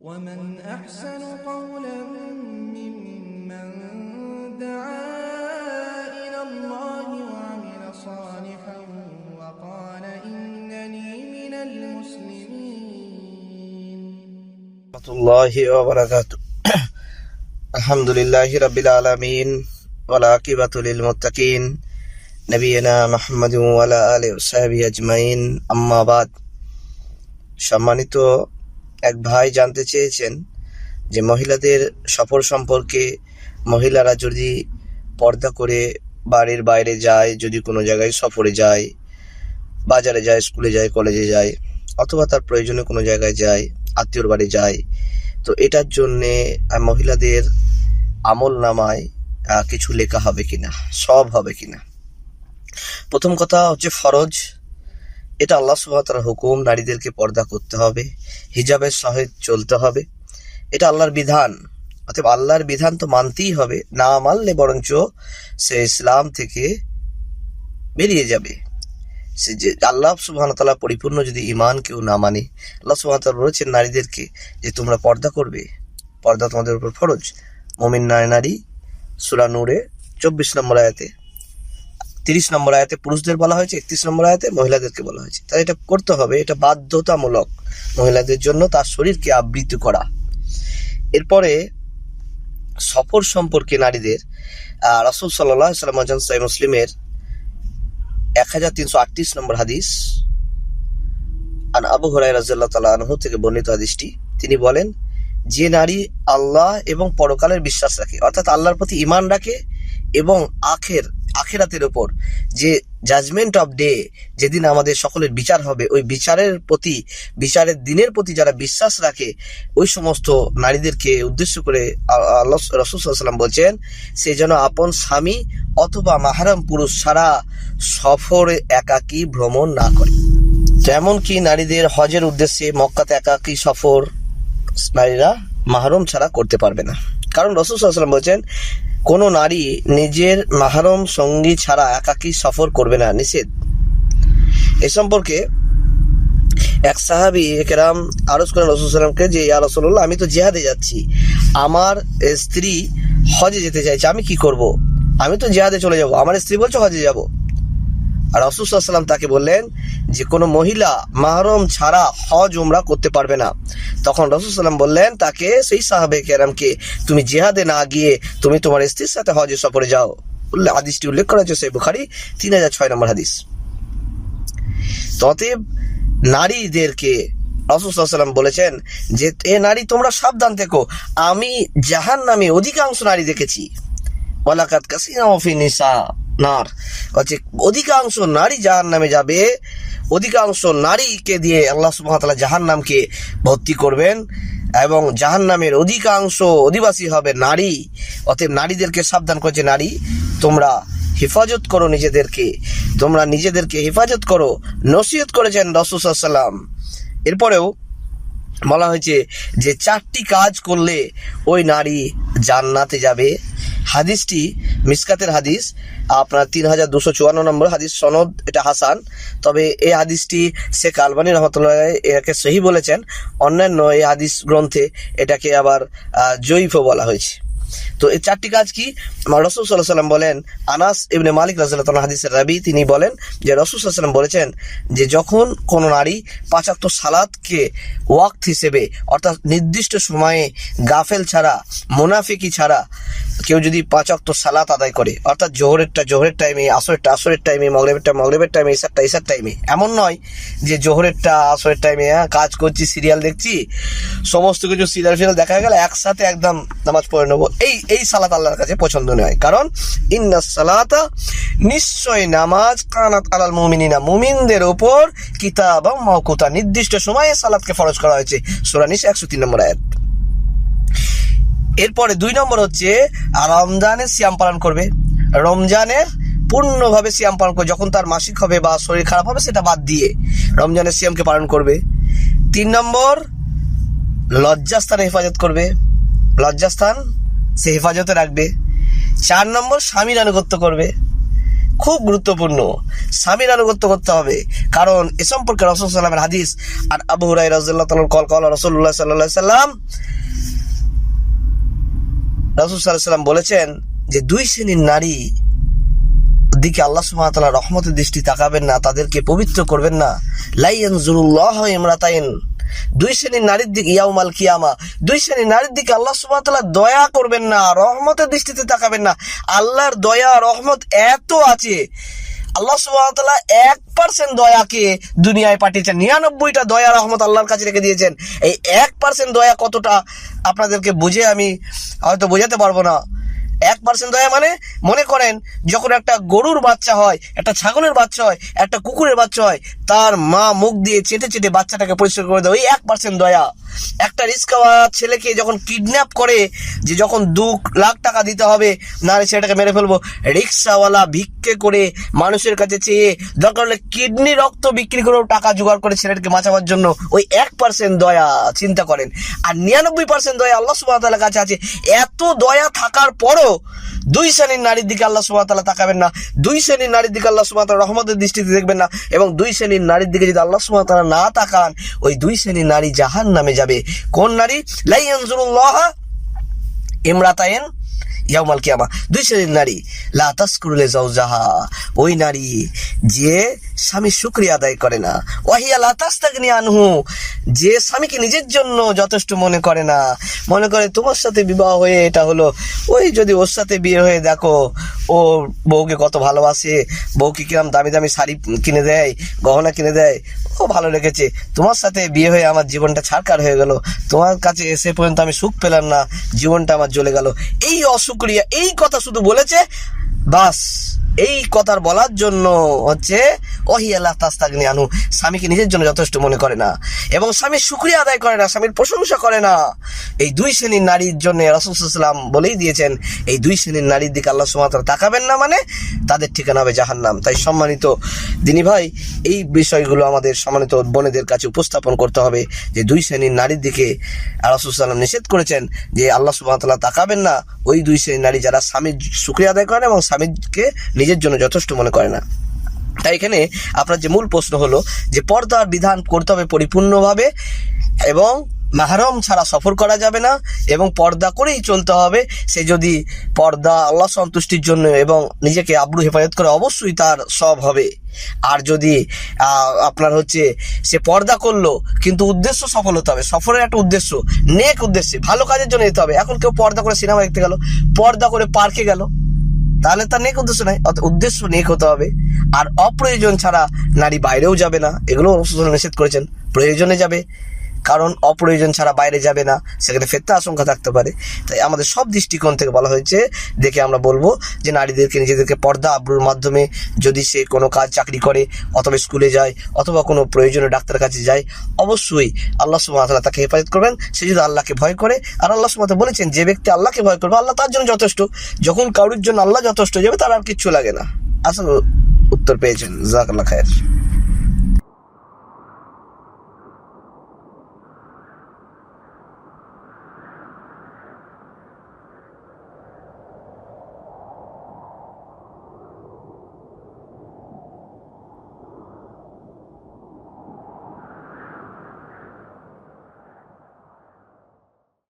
ومن أحسن قولا ممن دعا إلى الله وعمل صالحا وقال إنني من المسلمين. ورحمة الله وبركاته. الحمد لله رب العالمين والعاقبة للمتقين নবিয়িনা মুহাম্মদ ওয়া আলা আলিহি ওয়া সাহবিহি আজমাইন, আম্মা বাদ। সম্মানিত এক ভাই জানতে চেয়েছেন যে মহিলাদের সফর সম্পর্কে, মহিলারা যদি পর্দা করে বাড়ির বাইরে যায়, যদি কোনো জায়গায় সফরে যায়, বাজারে যায়, স্কুলে যায়, কলেজে যায়, অথবা তার প্রয়োজনে কোনো জায়গায় যায়, আত্মীয়র বাড়ি যায়, তো এটার জন্যে মহিলাদের আমল নামায় কিছু লেখা হবে কিনা, সব হবে কিনা। প্রথম কথা হচ্ছে ফরজ, এটা আল্লাহ সুবহানাহু ওয়া তাআলার হুকুম, নারীদেরকে পর্দা করতে হবে, হিজাবের সহিত চলতে হবে, এটা আল্লাহর বিধান। অতএব আল্লাহর বিধান তো মানতেই হবে, না মানলে বরঞ্চ সে ইসলাম থেকে বেরিয়ে যাবে। সে যে আল্লাহ সুবহানাহু ওয়া তাআলা পরিপূর্ণ যদি ঈমান কেউ না মানে, আল্লাহ সুবহানাহু ওয়া তাআলা বলেছেন নারীদেরকে যে তোমরা পর্দা করবে, পর্দা তোমাদের উপর ফরজ। মুমিন নারী সূরা নূরে 24 নম্বর আয়াতে, 30 নম্বর আয়াতে পুরুষদের বলা হয়েছে, 31 নম্বর আয়াতে মহিলাদেরকে বলা হয়েছে। তাই এটা করতে হবে, এটা বাধ্যতামূলক মহিলাদের জন্য, তার শরীরকে আবৃত করা। এরপরে সফর সম্পর্কে নারীদের রাসূল সাল্লাল্লাহু আলাইহি ওয়াসাল্লাম সহিহ মুসলিমের 1338 নম্বর হাদিস, আন আবু হুরায়রা রাদিয়াল্লাহু তাআলা আনহু থেকে বর্ণিত হাদিসটি, তিনি বলেন যে নারী আল্লাহ এবং পরকালের বিশ্বাস রাখে, অর্থাৎ আল্লাহর প্রতি ঈমান রাখে এবং আখিরাতের উপর, যে জাজমেন্ট অফ ডে, যেদিন আমাদের সকলের বিচার হবে, ওই বিচারের দিনের প্রতি যারা বিশ্বাস রাখে, ওই সমস্ত নারীদেরকে উদ্দেশ্য করে আল্লাহ রাসূল সাল্লাল্লাহু আলাইহি ওয়াসাল্লাম বলছেন সে যেন আপন স্বামী অথবা মাহরাম পুরুষ ছাড়া সফরে একাকী ভ্রমণ না করে। যেমন কি নারীদের হজের উদ্দেশ্যে মক্কাতে একাকী সফর নারীরা মাহরম ছাড়া করতে পারবে না, কারণ রাসূল সাল্লাল্লাহু আলাইহি ওয়াসাল্লাম বলছেন কোনো নারী নিজের মাহরম সঙ্গী ছাড়া একাকী সফর করবে না, নিষেধ। এ সম্পর্কে এক সাহাবী কেরাম আরজ করেন রাসূল সাল্লাল্লাহু আলাইহি ওয়াসাল্লামকে যে ইয়া রাসূলুল্লাহ, আমি তো জিহাদে যাচ্ছি, আমার স্ত্রী হজে যেতে চাইছে, আমি কি করব? আমি তো জিহাদে চলে যাব, আমার স্ত্রী বলছে হজে যাব। আর রাসূল সাল্লাল্লাহু আলাইহি ওয়াসাল্লাম তাকে বললেন যে কোনো মহিলা মাহরম ছাড়া হজ উমরা করতে পারবে না। তখন রাসূল সাল্লাল্লাহু আলাইহি ওয়াসাল্লাম বললেন তাকে, সেই সাহাবে কেরামকে, তুমি জিহাদে না গিয়ে তুমি তোমার স্ত্রীর সাথে হজে সফরে যাও। হাদিসটি উল্লেখ করা হয়েছে সহিহ বুখারী 3006 নম্বর হাদিস। অতএব নারীদেরকে রাসূল সাল্লাল্লাহু আলাইহি ওয়াসাল্লাম বলেছেন যে এ নারী তোমরা সাবধান থেকো, আমি জাহান্নামে অধিকাংশ নারী দেখেছি, ওয়ালাকাদ কাসীরাম ফি নিসা নার, অধিকাংশ নারী জাহান্নামে যাবে, অধিকাংশ নারীকে দিয়ে আল্লাহ সুবহানাহু ওয়া তাআলা জাহান্নামকে ভর্তি করবেন এবং জাহান্নামের অধিকাংশ অধিবাসী হবে নারী। অতএব নারীদেরকে সাবধান করেছে, নারী তোমরা হেফাজত করো নিজেদেরকে, তোমরা নিজেদেরকে হেফাজত করো, নসিহত করেছেন রাসূল সাল্লাল্লাহু আলাইহি ওয়াসাল্লাম। এরপরেও বলা হয়েছে যে 4টি কাজ করলে ওই নারী জান্নাতে যাবে। হাদিসটি মিসকাতের হাদিস, আপনার 3254 নম্বর হাদিস, সনদ এটা হাসান। তবে এই হাদিসটি শেখ আলবানী রহমাতুল্লাহ এটাকে সহিহ বলেছেন, অন্যান্য এই হাদিস গ্রন্থে এটাকে আবার জয়ীফও বলা হয়েছে। তো এই 4টি কাজ কি? রাসূল সাল্লাল্লাহু আলাইহি ওয়াসাল্লাম বলেন, আনাস ইবনে মালিক রাদিয়াল্লাহু তাআলা হাদিসের রাবী, তিনি বলেন যে রাসূল সাল্লাল্লাহু আলাইহি ওয়াসাল্লাম বলেছেন যে যখন কোনো নারী 5 ওয়াক্ত সালাতকে ওয়াক্ত হিসেবে, অর্থাৎ নির্দিষ্ট সময়ে গাফেল ছাড়া, মুনাফিকি ছাড়া কেউ যদি 5 ওয়াক্ত সালাত আদায় করে, অর্থাৎ জোহরের টাইমে, আসরের টাইমে, মাগরিবের টাইমে, ইশার টাইমে, এমন নয় যে জোহরেরটা আসরের টাইমে কাজ করছি, সিরিয়াল দেখছি, সমস্ত কিছু সিরিয়াল দেখা গেল একসাথে একদম নামাজ পড়ে নেবো, এই সালাত আল্লাহর কাছে পছন্দ নয়। কারণ ইন্নাস সালাতা, নিশ্চয় নামাজ, কানাত আলাল মুমিনিনা, মুমিনদের উপর কিতাবাম মাওকুতা, নির্দিষ্ট সময়ে সালাতকে ফরজ করা হয়েছে, সূরা নিসা 103 নম্বর আয়াত। এরপরে 2 নম্বর হচ্ছে রমজানের সিয়াম পালন করবে, রমজানের পূর্ণভাবে সিয়াম পালন করবে, যখন তার মাসিক হবে বা শরীর খারাপ হবে সেটা বাদ দিয়ে রমজানের সিয়ামকে পালন করবে। 3 নম্বর লজ্জাস্থানে হেফাজত করবে, লজ্জাস্থান সে হেফাজতে রাখবে। 4 নম্বর স্বামীর আনুগত্য করবে। খুব গুরুত্বপূর্ণ। স্বামীর আনুগত্য করতে হবে, কারণ এ সম্পর্কে রাসূল সাল্লাল্লাহু আলাইহি ওয়াসাল্লামের হাদিস। আর আবু হুরায়রা রাদিয়াল্লাহু তাআলা কল রাসূলুল্লাহ সাল্লাল্লাহু আলাইহি সাল্লাম, রাসূল সাল্লাল্লাহু আলাইহি সাল্লাম বলেছেন যে দুই শ্রেণীর নারী দিকে আল্লাহ সুবহানাহু ওয়া তাআলা রহমতের দৃষ্টি তাকাবেন না, তাদেরকে পবিত্র করবেন না। লা ইয়ানজুরুল্লাহু ইমরাতাইন, দুই শ্রেণীর নারীর দিকে ইয়াউমাল কিয়ামা, দুই শ্রেণীর নারীর দিকে আল্লাহ সুবহানাহু ওয়া তাআলা দয়া করবেন না, রহমতের দৃষ্টিতে তাকাবেন না। আল্লাহর দয়া রহমত এত আছে, আল্লাহ সুবহানাহু ওয়া তাআলা 1% দয়াকে দুনিয়ায় পাঠিয়েছেন, 99টা দয়া রহমত আল্লাহর কাছে রেখে দিয়েছেন। এই 1% দয়া কতটা আপনাদেরকে বুঝে আমি হয়তো বোঝাতে পারবো না। 1% দয়া মানে, মনে করেন যখন একটা গরুর বাচ্চা হয়, একটা ছাগলের বাচ্চা হয়, একটা কুকুরের বাচ্চা হয়, তার মা মুখ দিয়ে চেটে চেটে বাচ্চাটাকে পরিষ্কার করে দেয়, ওই 1% দয়া। একটা রিস্কাওয়ালা ছেলেকে যখন কিডন্যাপ করে, যে যখন 2 লাখ টাকা দিতে হবে, না ছেলেটাকে মেরে ফেলবো, রিক্সাওয়ালা ভিক্ষে করে মানুষের কাছে চেয়ে দরকার হলে কিডনি রক্ত বিক্রি করেও টাকা জোগাড় করে ছেলেটাকে বাঁচাবার জন্য, ওই 1% দয়া চিন্তা করেন। আর 99% দয়া আল্লাহ সুবহানাহু ওয়া তাআলার কাছে আছে। এত দয়া থাকার পরও দুই শ্রেণীর নারীর দিকে আল্লাহ সুবহানাহু ওয়া তাআলা তাকাবেন না, দুই শ্রেণীর নারীর দিকে আল্লাহ সুবহানাহু ওয়া তাআলা রহমতের দৃষ্টিতে দেখবেন না, এবং দুই শ্রেণীর নারীর দিকে যদি আল্লাহ সুবহানাহু ওয়া তাআলা না তাকান, ওই দুই শ্রেণীর নারী জাহান্নামে যাবে। কোন নারী? লা ইয়ানজুরুল্লাহু ইমরাতাইন ইয়াউমাল কিয়ামা, দুই শ্রেণীর নারী। লা তাশকুরু লিজাওজাহা, ওই নারী যে স্বামীর শুকরিয়া আদায় করে না। ওয়াহিয়া লা তাস্তাগনি আনহু, যে স্বামীকে নিজের জন্য যথেষ্ট মনে করে না, মনে করে তোমার সাথে বিবাহ হয়ে এটা হলো, ওই যদি ওর সাথে বিয়ে হয়ে দেখো ও বউকে কত ভালোবাসে, বউকে কিরম দামি দামি শাড়ি কিনে দেয়, গহনা কিনে দেয়, ও ভালো লেগেছে, তোমার সাথে বিয়ে হয়ে আমার জীবনটা ছারকার হয়ে গেল, তোমার কাছে এসে পর্যন্ত আমি সুখ পেলাম না, জীবনটা আমার জ্বলে গেল। এই অশুকরিয়া, এই কথা শুধু বলেছে, বাস এই কথার বলার জন্য হচ্ছে ওয়াহিয়া লা তাস্তাগনি আনহু, স্বামীকে নিজের জন্য যথেষ্ট মনে করে না এবং স্বামীর শুকরিয়া আদায় করে না, স্বামীর প্রশংসা করে না। এই দুই শ্রেণীর নারীর জন্য রাসূল সাল্লাল্লাহু আলাইহি ওয়াসাল্লাম বলেই দিয়েছেন, এই দুই শ্রেণীর নারীর দিকে আল্লাহ সুবহানাহু ওয়া তাআলা তাকাবেন না, মানে তাদের ঠিকানা হবে জাহান্নাম। তাই সম্মানিত দিনী ভাই, এই বিষয়গুলো আমাদের সম্মানিত বোনেদের কাছে উপস্থাপন করতে হবে যে দুই শ্রেণীর নারীর দিকে রাসূল সাল্লাল্লাহু আলাইহি ওয়াসাল্লাম নিষেধ করেছেন যে আল্লাহ সুবহানাহু ওয়া তাআলা তাকাবেন না ওই দুই শ্রেণীর নারী যারা স্বামীর শুকরিয়া আদায় করে না এবং স্বামীকে নিজের জন্য যথেষ্ট মনে করে না। তাই এখানে আপনার যে মূল প্রশ্ন হলো যে পর্দার বিধান করতে হবে পরিপূর্ণভাবে, এবং মাহরম ছাড়া সফর করা যাবে না, এবং পর্দা করেই চলতে হবে। সে যদি পর্দা আল্লাহ সন্তুষ্টির জন্য এবং নিজেকে আবরু হেফাজত করে, অবশ্যই তার সব হবে। আর যদি আপনার হচ্ছে সে পর্দা করলো কিন্তু উদ্দেশ্য সফল হতে হবে, সফরের একটা উদ্দেশ্য, নেক উদ্দেশ্যে, ভালো কাজের জন্য যেতে হবে। এখন কেউ পর্দা করে সিনেমা দেখতে গেল, পর্দা করে পার্কে গেল, তাহলে তার নেক উদ্দেশ্য নাই, উদ্দেশ্য নেক হতে হবে। আর অপ্রয়োজন ছাড়া নারী বাইরেও যাবে না, এগুলো রাসূল নিষেধ করেছেন। প্রয়োজনে যাবে, কারণ অপ্রয়োজন ছাড়া বাইরে যাবে না, সেখানে ফিতনা আশঙ্কা থাকতে পারে। তাই আমাদের সব দৃষ্টিকোণ থেকে বলা হয়েছে, দেখে আমরা বলবো যে নারীদেরকে নিজেদেরকে পর্দা আবরুর মাধ্যমে, যদি সে কোনো কাজ চাকরি করে অথবা স্কুলে যায় অথবা কোনো প্রয়োজনে ডাক্তারের কাছে যায়, অবশ্যই আল্লাহ সুবহানাহু ওয়া তাআলা তাকে হেফাজত করবেন। সে যদি আল্লাহকে ভয় করে, আর আল্লাহ সুবহানাহু ওয়া তাআলা বলেছেন যে ব্যক্তি আল্লাহকে ভয় করবে আল্লাহ তার জন্য যথেষ্ট। যখন কারোর জন্য আল্লাহ যথেষ্ট হয়ে যাবে, তার আর কিচ্ছু লাগে না। আসল উত্তর পেয়েছেন, জাযাকাল্লাহ খায়ের।